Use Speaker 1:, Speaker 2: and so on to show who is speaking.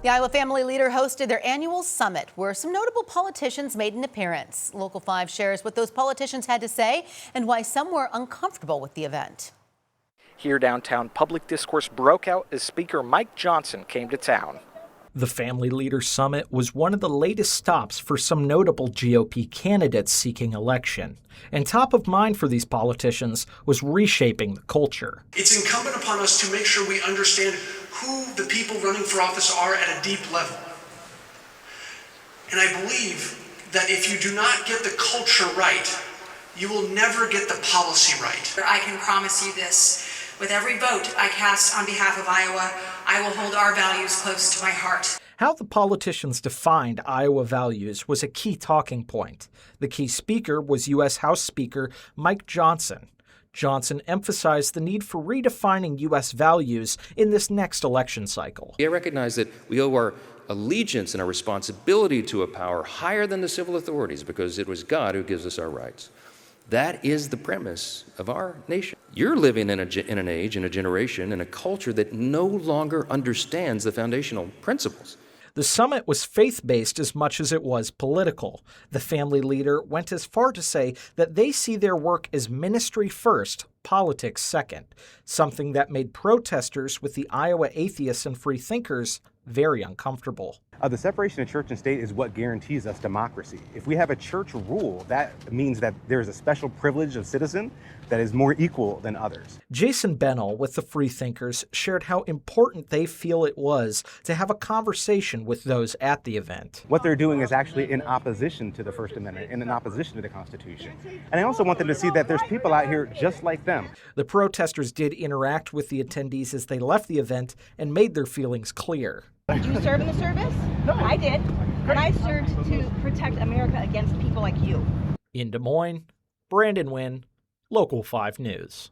Speaker 1: The Iowa Family Leader hosted their annual summit where some notable politicians made an appearance. Local 5 shares what those politicians had to say and why some were uncomfortable with the event.
Speaker 2: Here downtown, public discourse broke out as Speaker Mike Johnson came to town. The Family Leader Summit was one of the latest stops for some notable GOP candidates seeking election. And top of mind for these politicians was reshaping the culture.
Speaker 3: It's incumbent upon us to make sure we understand who the people running for office are at a deep level. And I believe that if you do not get the culture right, you will never get the policy right.
Speaker 4: I can promise you this. With every vote I cast on behalf of Iowa, I will hold our values close to my heart.
Speaker 2: How the politicians defined Iowa values was a key talking point. The key speaker was U.S. House Speaker Mike Johnson. Johnson emphasized the need for redefining U.S. values in this next election cycle.
Speaker 5: We recognize that we owe our allegiance and our responsibility to a power higher than the civil authorities because it was God who gives us our rights. That is the premise of our nation. You're living in an age, in a generation, in a culture that no longer understands the foundational principles.
Speaker 2: The summit was faith-based as much as it was political. The Family Leader went as far to say that they see their work as ministry first, politics second, something that made protesters with the Iowa atheists and free thinkers very uncomfortable.
Speaker 6: The separation of church and state is what guarantees us democracy. If we have a church rule, that means that there's a special privilege of citizen that is more equal than others.
Speaker 2: Jason Bennell with the Free Thinkers shared how important they feel it was to have a conversation with those at the event.
Speaker 6: What they're doing is actually in opposition to the First Amendment and in opposition to the Constitution. And I also want them to see that there's people out here just like them.
Speaker 2: The protesters did interact with the attendees as they left the event and made their feelings clear.
Speaker 7: Did you serve in the service? No. I did. And I served to protect America against people like you.
Speaker 2: In Des Moines, Brandon Wynn, Local 5 News.